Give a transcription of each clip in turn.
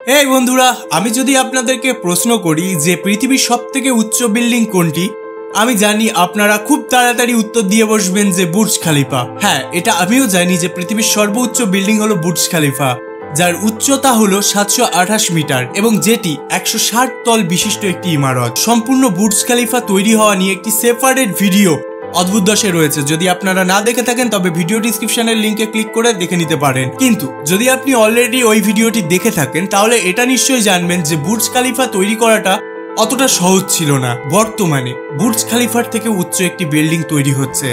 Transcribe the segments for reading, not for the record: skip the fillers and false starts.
এই বন্ধুরা, আমি যদি আপনাদেরকে প্রশ্ন করি যে পৃথিবীর সবথেকে উচ্চ বিল্ডিং কোনটি, আমি জানি আপনারা খুব তাড়াতাড়ি উত্তর দিয়ে বসবেন যে বুর্জ খলিফা। হ্যাঁ, এটা আমিও জানি যে পৃথিবীর সর্বোচ্চ বিল্ডিং হলো বুর্জ খলিফা, যার উচ্চতা হলো 728 মিটার এবং যেটি 160 তল বিশিষ্ট একটি ইমারত। সম্পূর্ণ বুর্জ খলিফা তৈরি হওয়া নিয়ে একটি সেপারেট ভিডিও অদ্ভুত দশে রয়েছে। যদি আপনারা না দেখে থাকেন তবে ভিডিও ডিসক্রিপশনের লিঙ্কে ক্লিক করে দেখে নিতে পারেন। কিন্তু যদি আপনি অলরেডি ওই ভিডিওটি দেখে থাকেন তাহলে এটা নিশ্চয়ই জানবেন যে বুর্জ খলিফা তৈরি করাটা অতটা সহজ ছিল না। বর্তমানে বুর্জ খলিফার থেকে উচ্চ একটি বিল্ডিং তৈরি হচ্ছে,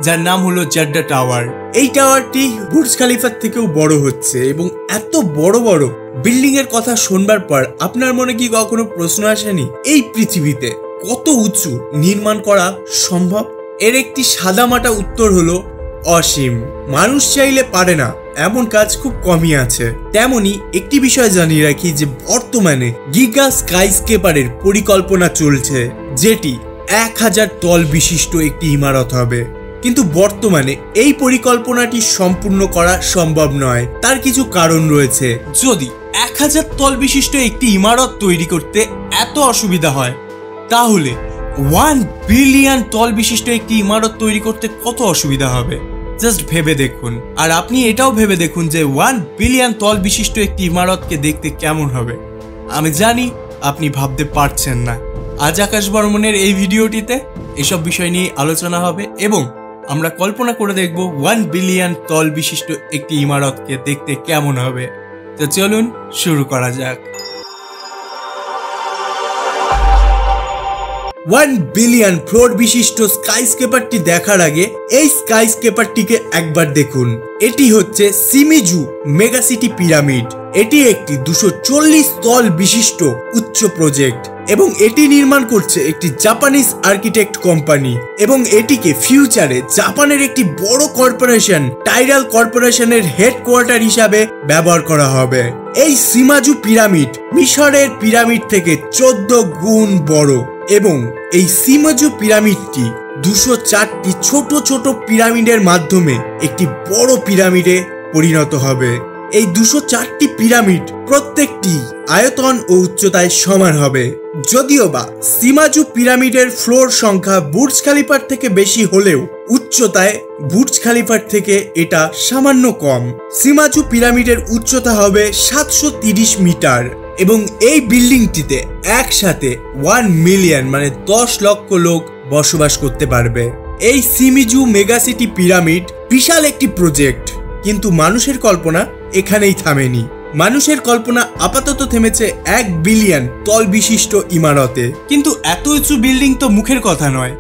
যার নাম হলো জেড্ডা টাওয়ার। এই টাওয়ারটি বুর্জ খলিফার থেকেও বড় হচ্ছে এবং এত বড় বড় বিল্ডিং এর কথা শুনবার পর আপনার মনে কি কখনো প্রশ্ন আসেনি এই পৃথিবীতে কত উঁচু নির্মাণ করা সম্ভব? এর একটি সাদামাটা উত্তর হলো অসীম। মানুষ চাইলে পারে না এমন কাজ খুব কমই আছে। তেমনি একটি বিষয় জানিয়ে রাখি যে বর্তমানে গিগা স্কাইস্কেপারের পরিকল্পনা চলছে, যেটি 1000 তল বিশিষ্ট একটি ইমারত হবে। কিন্তু বর্তমানে এই পরিকল্পনাটি সম্পূর্ণ করা সম্ভব নয়। তার কিছু কারণ রয়েছে। যদি 1000 তল বিশিষ্ট একটি ইমারত তৈরি করতে এত অসুবিধা হয়, তাহলে 1 বিলিয়ন তল বিশিষ্ট একটি ইমারত তৈরি করতে কত অসুবিধা হবে জাস্ট ভেবে দেখুন। আর আপনি এটাও ভেবে দেখুন যে 1 বিলিয়ন তল বিশিষ্ট একটি ইমারতকে দেখতে কেমন হবে। আমি জানি আপনি ভাবতে পারছেন না। আজ আকাশ বর্মনের এই ভিডিওটিতে এসব বিষয় নিয়ে আলোচনা হবে এবং আমরা কল্পনা করে দেখব 1 বিলিয়ন তল বিশিষ্ট একটি ইমারতকে দেখতে কেমন হবে। তো চলুন শুরু করা যাক। 1 বিলিয়ন ফ্লোর বিশিষ্ট স্কাইস্কেপারটি দেখার আগে এই স্কাইস্কেপারটিকে একবার দেখুন। এটি হচ্ছে সিমিজু মেগাসিটি পিরামিড। এটি একটি 240 তল বিশিষ্ট উচ্চ প্রজেক্ট এবং এটি নির্মাণ করছে একটি জাপানিজ আর্কিটেক্ট কোম্পানি এবং এটিকে ফিউচারে জাপানের একটি বড় কর্পোরেশন টাইরাল কর্পোরেশনের হেডকোয়ার্টার হিসাবে ব্যবহার করা হবে। এই সিমাজু পিরামিড মিশরের পিরামিড থেকে 14 গুণ বড় এবং এই সিমাজু পিরামিডটি 204টি ছোট ছোট পিরামিডের মাধ্যমে একটি বড় পিরামিডে পরিণত হবে। এই 204টি পিরামিড প্রত্যেকটি আয়তন ও উচ্চতায় সমান হবে। যদিও বা সিমাজু পিরামিডের ফ্লোর সংখ্যা বুর্জ খলিফার থেকে বেশি হলেও উচ্চতায় বুর্জ খলিফার থেকে এটা সামান্য কম। সিমাজু পিরামিডের উচ্চতা হবে 730 মিটার এবং এই বিল্ডিংটিতে একসাথে 1 মিলিয়ন মানে 10 লক্ষ লোক বসবাস করতে পারবে। এই সিমিজু মেগাসিটি পিরামিড বিশাল একটি প্রজেক্ট, কিন্তু মানুষের কল্পনা এখানেই থামেনি। মানুষের কল্পনা আপাতত থেমেছে 1 বিলিয়ন তল বিশিষ্ট ইমারতে। কিন্তু এত উঁচু বিল্ডিং তো মুখের কথা নয়।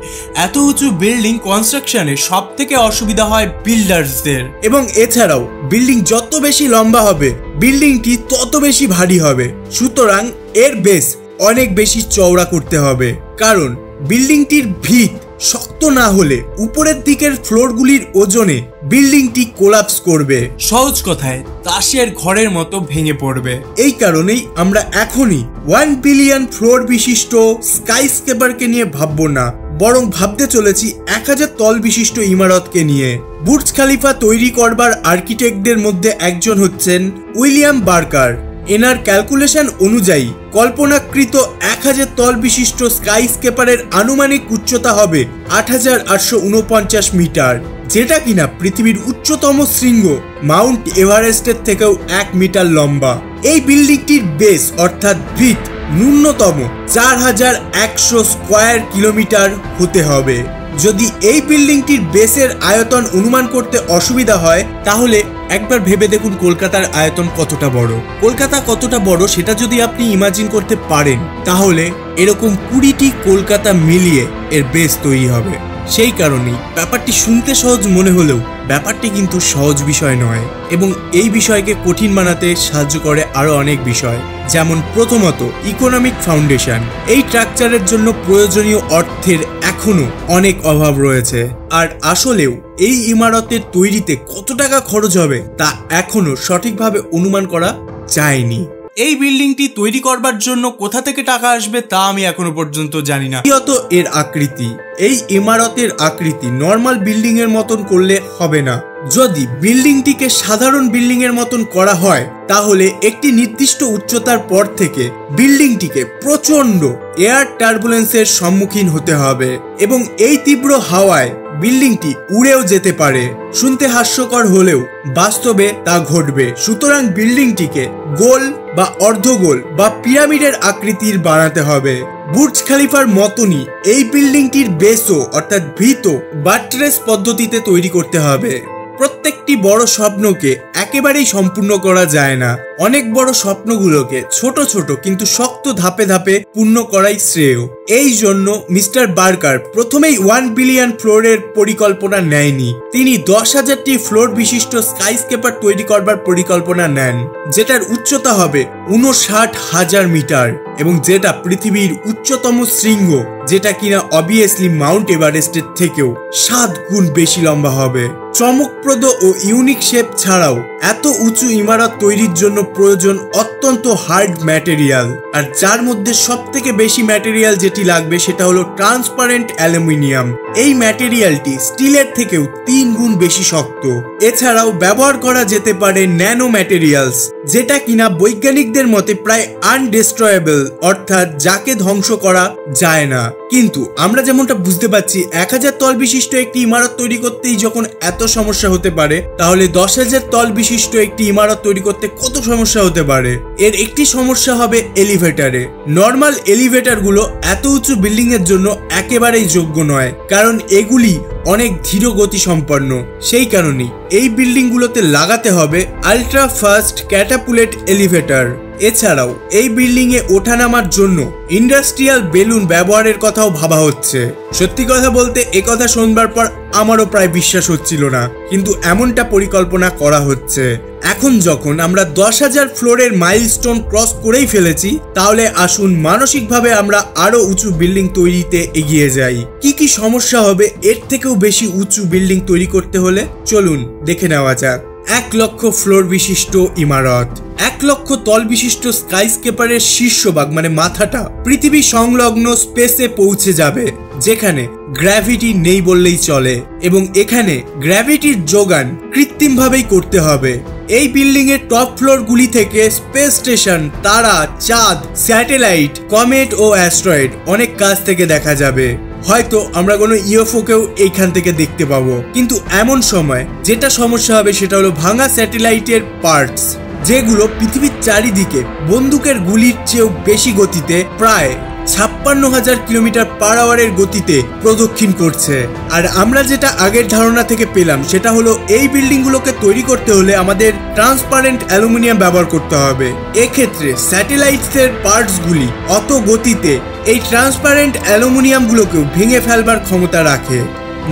এত উঁচু বিল্ডিং কনস্ট্রাকশনে সব থেকে অসুবিধা হয় বিল্ডার্সদের। এবং এছাড়াও বিল্ডিং যত বেশি লম্বা হবে বিল্ডিংটি তত বেশি ভারী হবে। সুতরাং এর বেস অনেক বেশি চওড়া করতে হবে, কারণ বিল্ডিংটির ভিত শক্ত না হলে উপরের দিকের ফ্লোরগুলির ওজনে বিল্ডিংটি কোলাপস করবে। সহজ কথায় তাসের ঘরের মতো ভেঙে পড়বে। এই কারণেই আমরা এখনই 1 বিলিয়ন ফ্লোর বিশিষ্ট স্কাইস্কেপারকে নিয়ে ভাববো না, বরং ভাবতে চলেছি 1000 তল বিশিষ্ট ইমারতকে নিয়ে। বুর্জ খলিফা তৈরি করবার আর্কিটেক্টদের মধ্যে একজন হচ্ছেন উইলিয়াম বার্কার। এনার ক্যালকুলেশন অনুযায়ী কল্পনাকৃত 1000 তল বিশিষ্ট স্কাইস্কেপারের আনুমানিক উচ্চতা হবে 8849 মিটার, যেটা কিনা পৃথিবীর উচ্চতম শৃঙ্গ মাউন্ট এভারেস্টের থেকেও 1 মিটার লম্বা। এই বিল্ডিংটির বেস অর্থাৎ ভিত ন্যূনতম 4100 স্কোয়ার কিলোমিটার হতে হবে। যদি এই বিল্ডিংটির বেসের আয়তন অনুমান করতে অসুবিধা হয় তাহলে একবার ভেবে দেখুন কলকাতার আয়তন কতটা বড়। কলকাতা কতটা বড় সেটা যদি আপনি ইমাজিন করতে পারেন তাহলে এরকম 20টি কলকাতা মিলিয়ে এর বেস তৈরি হবে। সেই কারণেই ব্যাপারটি শুনতে সহজ মনে হলেও ব্যাপারটি কিন্তু সহজ বিষয় নয় এবং এই বিষয়কে কঠিন বানাতে সাহায্য করে আরো অনেক বিষয়, যেমন প্রথমত ইকোনমিক ফাউন্ডেশন। এই স্ট্রাকচারের জন্য প্রয়োজনীয় অর্থের এখনো অনেক অভাব রয়েছে, আর আসলেও এই ইমারতের তৈরিতে কত টাকা খরচ হবে তা এখনো সঠিকভাবে অনুমান করা যায়নি। এই বিল্ডিংটি তৈরি করবার জন্য কোথা থেকে টাকা আসবে তা আমি এখনো পর্যন্ত জানি না। দ্বিতীয়ত এর আকৃতি, এই ইমারতের আকৃতি নর্মাল বিল্ডিং এর মতন করলে হবে না। যদি বিল্ডিংটিকে সাধারণ বিল্ডিং এর মতন করা হয় তাহলে একটি নির্দিষ্ট উচ্চতার পর থেকে বিল্ডিংটিকে প্রচন্ড এয়ার টার্বুলেন্সের সম্মুখীন হতে হবে এবং এই তীব্র হাওয়ায় বিল্ডিংটি উড়েও যেতে পারে। শুনতে হাস্যকর হলেও বাস্তবে তা ঘটবে। সুতরাং বিল্ডিংটিকে গোল বা অর্ধগোল বা পিরামিডের আকৃতির বানাতে হবে। বুর্জ খলিফার মতনই এই বিল্ডিংটির বেসও অর্থাৎ ভিতও বাট্রেস পদ্ধতিতে তৈরি করতে হবে। প্রত্যেকটি বড় স্বপ্নকে একেবারেই সম্পূর্ণ করা যায় না। অনেক বড় স্বপ্নগুলোকে ছোট ছোট কিন্তু শক্ত ধাপে ধাপে পূর্ণ করাই শ্রেয়। এই জন্য মিস্টার বার্কার প্রথমেই 1 বিলিয়ন ফ্লোরের পরিকল্পনা নেয়নি। তিনি 10,000টি ফ্লোর বিশিষ্ট স্কাইস্কেপার তৈরি করবার পরিকল্পনা নেন, যেটার উচ্চতা হবে 59,000 মিটার এবং যেটা পৃথিবীর উচ্চতম শৃঙ্গ, যেটা কিনা অবভিয়াসলি মাউন্ট এভারেস্টের থেকেও 7 গুণ বেশি লম্বা হবে। চমকপ্রদ ও ইউনিক শেপ ছাড়াও এত উঁচু ইমারত তৈরির জন্য প্রয়োজন অত্যন্ত হার্ড ম্যাটেরিয়াল, আর যার মধ্যে সব থেকে বেশি ম্যাটেরিয়াল যেটি লাগবে সেটা হলো ট্রান্সপারেন্ট অ্যালুমিনিয়াম। এই ম্যাটেরিয়ালটি স্টিলের থেকেও 3 গুণ বেশি শক্ত। এছাড়াও ব্যবহার করা যেতে পারে ন্যানো ম্যাটেরিয়ালস, যেটা কিনা বৈজ্ঞানিকদের মতে প্রায় আনডিস্ট্রয়েবল, অর্থাৎ যাকে ধ্বংস করা যায় না। কিন্তু আমরা যেমনটা বুঝতে পারছি 1000 তল বিশিষ্ট একটি ইমারত তৈরি করতেই যখন এত সমস্যা হতে পারে, তাহলে 10,000 তল বিশিষ্ট একটি ইমারত তৈরি করতে কত সমস্যা হতে পারে। এর একটি সমস্যা হবে এলিভেটরে। নর্মাল এলিভেটর গুলো এত উঁচু বিল্ডিং এর জন্য একেবারেই যোগ্য নয়, কারণ এগুলি অনেক ধীর গতি সম্পন্ন। সেই কারণেই এই বিল্ডিং গুলোতে লাগাতে হবে আল্ট্রা ফাস্ট ক্যাটাপুলেট এলিভেটর। এছাড়াও এই বিল্ডিং এ ওঠানামার জন্য ইন্ডাস্ট্রিয়াল বেলুন ব্যবহারের কথাও ভাবা হচ্ছে। সত্যি কথা বলতে একথা শুনবার পর আমারও প্রায় বিশ্বাস হচ্ছিল না, কিন্তু এমনটা পরিকল্পনা করা হচ্ছে। এখন যখন আমরা 10,000 ফ্লোরের মাইলস্টোন ক্রস করেই ফেলেছি, তাহলে আসুন মানসিকভাবে আমরা আরো উঁচু বিল্ডিং তৈরিতে এগিয়ে যাই। কি কি সমস্যা হবে এর থেকেও বেশি উঁচু বিল্ডিং তৈরি করতে হলে চলুন দেখে নেওয়া যাক। 1 লক্ষ ফ্লোর বিশিষ্ট ইমারত। 1 লক্ষ তল বিশিষ্ট স্কাইস্কেপারের শীর্ষভাগ মানে মাথাটা পৃথিবী সংলগ্ন স্পেসে পৌঁছে যাবে, যেখানে গ্র্যাভিটি নেই বললেই চলে, এবং এখানে গ্র্যাভিটির যোগান কৃত্রিমভাবেই করতে হবে। এই বিল্ডিং এর টপ ফ্লোর গুলি থেকে স্পেস স্টেশন, তারা, চাঁদ, স্যাটেলাইট, কমেট ও অ্যাস্ট্রয়েড অনেক কাছ থেকে দেখা যাবে। হয়তো আমরা কোনো ইউএফও কেও এইখান থেকে দেখতে পাবো। কিন্তু এমন সময় যেটা সমস্যা হবে সেটা হলো ভাঙা স্যাটেলাইটের পার্টস, যেগুলো পৃথিবীর চারিদিকে বন্দুকের গুলির চেয়েও বেশি গতিতে প্রায় 56,000 কিলোমিটার পার আওয়ারের গতিতে প্রদক্ষিণ করছে। আর আমরা যেটা আগের ধারণা থেকে পেলাম সেটা হলো এই বিল্ডিং গুলোকে তৈরি করতে হলে আমাদের ট্রান্সপারেন্ট অ্যালুমিনিয়াম ব্যবহার করতে হবে। এক্ষেত্রে স্যাটেলাইটসের পার্টস গুলি অত গতিতে এই ট্রান্সপারেন্ট অ্যালুমিনিয়াম গুলোকেও ভেঙে ফেলবার ক্ষমতা রাখে।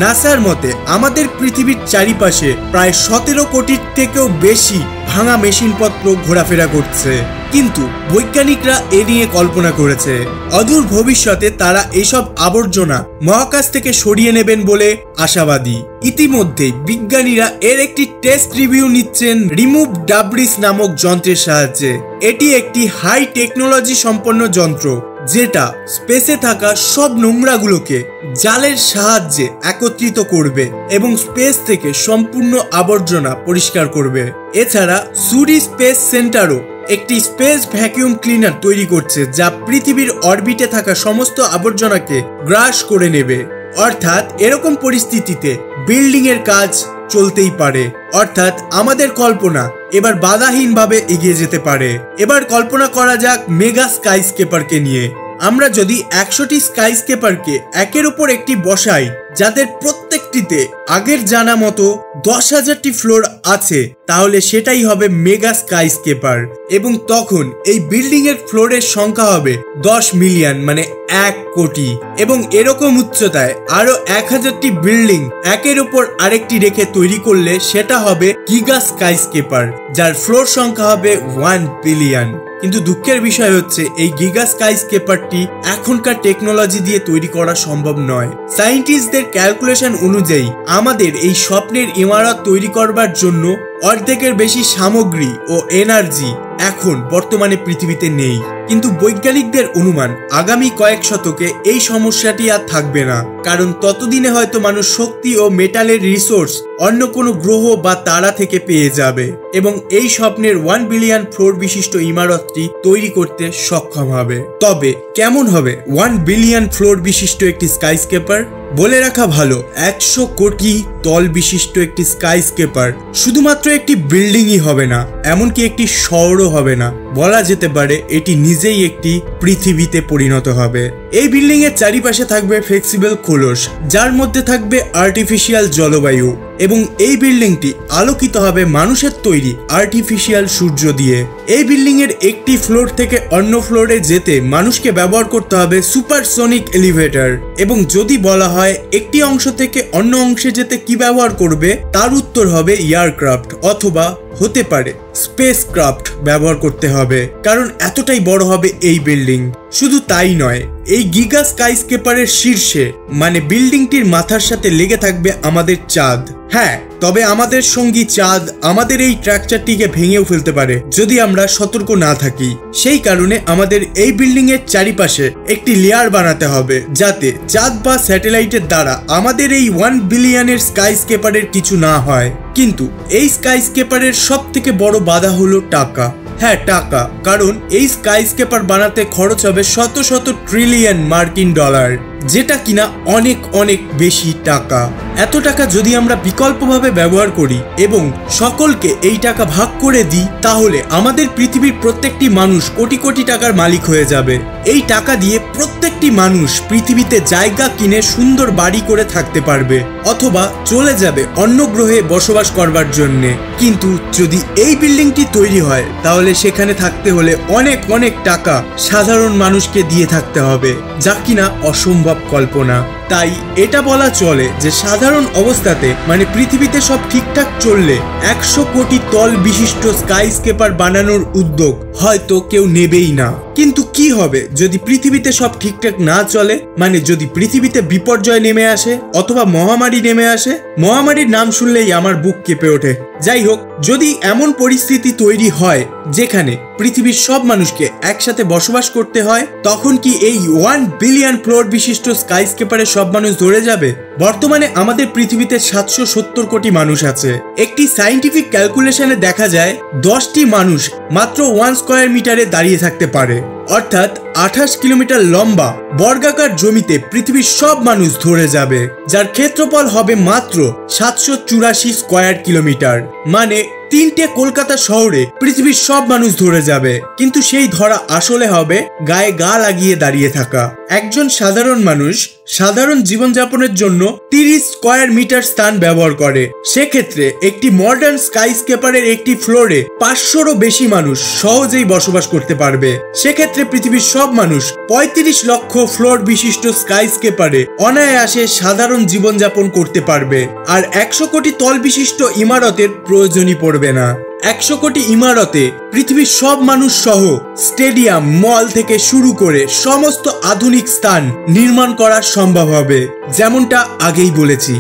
নাসার মতে আমাদের পৃথিবীর চারিপাশে প্রায় 17 কোটির থেকেও বেশি ভাঙা মেশিনপত্র ঘোরাফেরা করছে, কিন্তু বৈজ্ঞানিকরা এ নিয়ে কল্পনা করেছে অদূর ভবিষ্যতে তারা এসব আবর্জনা মহাকাশ থেকে সরিয়ে নেবেন বলে আশাবাদী। ইতিমধ্যে বিজ্ঞানীরা এর একটি টেস্ট রিভিউ নিচ্ছেন রিমুভ ডাবরিস নামক যন্ত্রের সাহায্যে। এটি একটি হাই টেকনোলজি সম্পন্ন যন্ত্র, যেটা স্পেসে থাকা সব নোংরাগুলোকে জালের সাহায্যে একত্রিত করবে এবং স্পেস থেকে সম্পূর্ণ আবর্জনা পরিষ্কার করবে। এছাড়া সুরি স্পেস সেন্টারও একটি স্পেস ভ্যাকিউম ক্লিনার তৈরি করছে, যা পৃথিবীর অরবিটে থাকা সমস্ত আবর্জনাকে গ্রাস করে নেবে। অর্থাৎ এরকম পরিস্থিতিতে বিল্ডিং এর কাজ চলতেই পারে, অর্থাৎ আমাদের কল্পনা এবার বাধাহীনভাবে এগিয়ে যেতে পারে। এবার কল্পনা করা যাক মেগা স্কাইস্কেপারকে নিয়ে। আমরা যদি 100টি স্কাইস্কেপারকে একের উপর একটি বসাই, যাদের প্রত্যেকটিতে আগের জানা মতো 10,000টি ফ্লোর আছে, তাহলে সেটাই হবে মেগা স্কাইস্কেপার। এবং তখন এই বিল্ডিং এর ফ্লোরের সংখ্যা হবে 10 মিলিয়ন মানে 1 কোটি। এবং এরকম উচ্চতায় আরো 1000টি বিল্ডিং একের উপর আরেকটি রেখে তৈরি করলে সেটা হবে গিগা স্কাইস্কেপার, যার ফ্লোর সংখ্যা হবে 1 বিলিয়ন। কিন্তু দুঃখের বিষয় হচ্ছে এই গিগা স্কাইস্কেপারটি এখনকার টেকনোলজি দিয়ে তৈরি করা সম্ভব নয়। সায়েন্টিস্টদের ক্যালকুলেশন অনুযায়ী আমাদের এই স্বপ্নের ইমারত তৈরি করবার জন্য অর্ধেকের বেশি সামগ্রী ও এনার্জি এখন বর্তমানে পৃথিবীতে নেই, কিন্তু বৈজ্ঞানিকদের অনুমান আগামী কয়েক শতকে এই সমস্যাটি আর থাকবে না, কারণ ততদিনে হয়তো মানুষ শক্তি ও মেটালের রিসোর্স অন্য কোনো গ্রহ বা তারা থেকে পেয়ে যাবে এবং এই স্বপ্নের 1 বিলিয়ন ফ্লোর বিশিষ্ট ইমারতটি তৈরি করতে সক্ষম হবে। তবে কেমন হবে 1 বিলিয়ন ফ্লোর বিশিষ্ট একটি স্কাইস্কেপার? বলে রাখা ভালো, 100 কোটি তল বিশিষ্ট একটি স্কাইস্কেপার শুধুমাত্র একটি বিল্ডিংই হবে না, এমনকি একটি শহরও হবে না। বলা যেতে পারে এটি নিজেই একটি পৃথিবীতে পরিণত হবে। এই বিল্ডিং এর চারিপাশে থাকবে ফ্লেক্সিবল খোলস, যার মধ্যে থাকবে আর্টিফিশিয়াল জলবায়ু, এবং এই বিল্ডিংটি আলোকিত হবে মানুষের তৈরি আর্টিফিশিয়াল সূর্য দিয়ে। এই বিল্ডিং এর একটি ফ্লোর থেকে অন্য ফ্লোরে যেতে মানুষকে ব্যবহার করতে হবে সুপারসনিক এলিভেটর, এবং যদি বলা হয় একটি অংশ থেকে অন্য অংশে যেতে কি ব্যবহার করবে, তার উত্তর হবে এয়ারক্রাফট অথবা হতে পারে স্পেস ক্রাফট ব্যবহার করতে হবে, কারণ এতটাই বড় হবে এই বিল্ডিং। শুধু তাই নয়, এই গিগা স্কাইস্কেপারের শীর্ষে মানে বিল্ডিংটির মাথার সাথে লেগে থাকবে আমাদের চাঁদ। হ্যাঁ, তবে আমাদের সঙ্গী চাঁদ আমাদের এই স্ট্রাকচারটিকে ভেঙেও ফেলতে পারে যদি আমরা সতর্ক না থাকি। সেই কারণে আমাদের এই বিল্ডিং এর চারিপাশে একটি লেয়ার বানাতে হবে, যাতে চাঁদ বা স্যাটেলাইটের দ্বারা আমাদের এই 1 বিলিয়নের স্কাইস্কেপারের কিছু না হয়। কিন্তু এই স্কাইস্কেপারের সব থেকে বড় বাধা হলো টাকা। হ্যাঁ, টাকা, কারণ এই স্কাইস্কেপার বানাতে খরচ হবে শত শত ট্রিলিয়ন মার্কিন ডলার, যেটা কিনা অনেক অনেক বেশি টাকা। এত টাকা যদি আমরা বিকল্পভাবে ব্যবহার করি এবং সকলকে এই টাকা ভাগ করে দিই, তাহলে আমাদের পৃথিবীর প্রত্যেকটি মানুষ কোটি কোটি টাকার মালিক হয়ে যাবে। এই টাকা দিয়ে প্রত্যেকটি মানুষ পৃথিবীতে জায়গা কিনে সুন্দর বাড়ি করে থাকতে পারবে অথবা চলে যাবে অন্য গ্রহে বসবাস করবার জন্য। কিন্তু যদি এই বিল্ডিংটি তৈরি হয়, তাহলে সেখানে থাকতে হলে অনেক অনেক টাকা সাধারণ মানুষকে দিয়ে থাকতে হবে, যা কিনা অসম্ভব কল্পনা। তাই এটা বলা চলে যে সাধারণ অবস্থাতে মানে পৃথিবীতে সব ঠিকঠাক চললে 100 কোটি তল বিশিষ্ট স্কাইস্কেপার বানানোর উদ্যোগ হয়তো কেউ নেবেই না। কিন্তু কি হবে যদি পৃথিবীতে সব ঠিকঠাক না চলে, মানে যদি পৃথিবীতে বিপর্যয় নেমে আসে অথবা মহামারী নেমে আসে? মহামারীর নাম শুনলেই আমার বুক কেঁপে ওঠে। যাই হোক, যদি এমন পরিস্থিতি তৈরি হয় যেখানে পৃথিবীর সব মানুষকে একসাথে বসবাস করতে হয়, তখন কি এই 1 বিলিয়ন ফ্লোর বিশিষ্ট স্কাইস্কেপারে সব মানুষ ধরে যাবে? বর্তমানে আমাদের পৃথিবীতে 770 কোটি মানুষ আছে। একটি সায়েন্টিফিক ক্যালকুলেশনে দেখা যায় 10টি মানুষ মাত্র 1 স্কয়ার মিটারে দাঁড়িয়ে থাকতে পারে, অর্থাৎ 28 কিলোমিটার লম্বা বর্গাকার জমিতে পৃথিবীর সব মানুষ ধরে যাবে, যার ক্ষেত্রফল হবে মাত্র 784 স্কয়ার কিলোমিটার। মানে 3টে কলকাতা শহরে পৃথিবীর সব মানুষ ধরে যাবে। কিন্তু সেই ধরা আসলে হবে গায়ে গা লাগিয়ে দাঁড়িয়ে থাকা। একজন সাধারণ মানুষ সাধারণ জীবনযাপনের জন্য 30 স্কয়ার মিটার স্থান ব্যবহার করে। সেক্ষেত্রে একটি মডার্ন স্কাইস্কেপারের একটি ফ্লোরে 500রও বেশি মানুষ সহজেই বসবাস করতে পারবে। সেক্ষেত্রে পৃথিবীর সব মানুষ 35 লক্ষ ফ্লোর বিশিষ্ট স্কাইস্কেপারে অনায়াসে সাধারণ জীবনযাপন করতে পারবে, আর 100 কোটি তল বিশিষ্ট ইমারতের প্রয়োজনই পড়বে না। 100 কোটি ইমারতে পৃথিবীর সব মানুষ সহ স্টেডিয়াম, মল থেকে শুরু করে সমস্ত আধুনিক স্থান নির্মাণ করা সম্ভব হবে। যেমনটা আগেই বলেছি,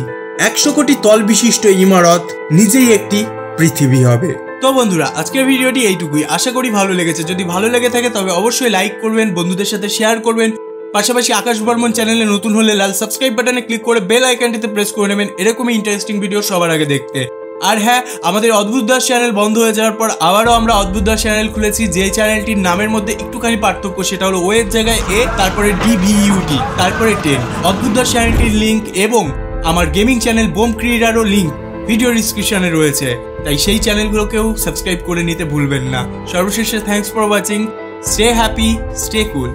100 কোটি তল বিশিষ্ট ইমারত নিজেই একটি পৃথিবী হবে। তো বন্ধুরা, আজকের ভিডিওটি এইটুকুই। আশা করি ভালো লেগেছে। যদি ভালো লেগে থাকে তবে অবশ্যই লাইক করবেন, বন্ধুদের সাথে শেয়ার করবেন। পাশাপাশি আকাশ বর্মন চ্যানেলে নতুন হলে লাল সাবস্ক্রাইব বাটনে ক্লিক করে বেল আইকনটিতে প্রেস করে নেবেন এরকমই ইন্টারেস্টিং ভিডিও সবার আগে দেখতে। আর হ্যাঁ, আমাদের অদ্ভুত দাস চ্যানেল বন্ধ হয়ে যাওয়ার পর আবারও আমরা অদ্ভুত দাস চ্যানেল খুলেছি, যে চ্যানেলটির নামের মধ্যে একটুখানি পার্থক্য, সেটা হলো ও এর জায়গায় এ, তারপরে DVUD, তারপরে 10। অদ্ভুত দাস চ্যানেলটির লিঙ্ক এবং আমার গেমিং চ্যানেল বোম ক্রিয়েটারও লিঙ্ক ভিডিও ডিসক্রিপশনে রয়েছে, তাই সেই চ্যানেলগুলোকেও সাবস্ক্রাইব করে নিতে ভুলবেন না। সর্বশেষে thanks for watching. Stay happy, stay cool.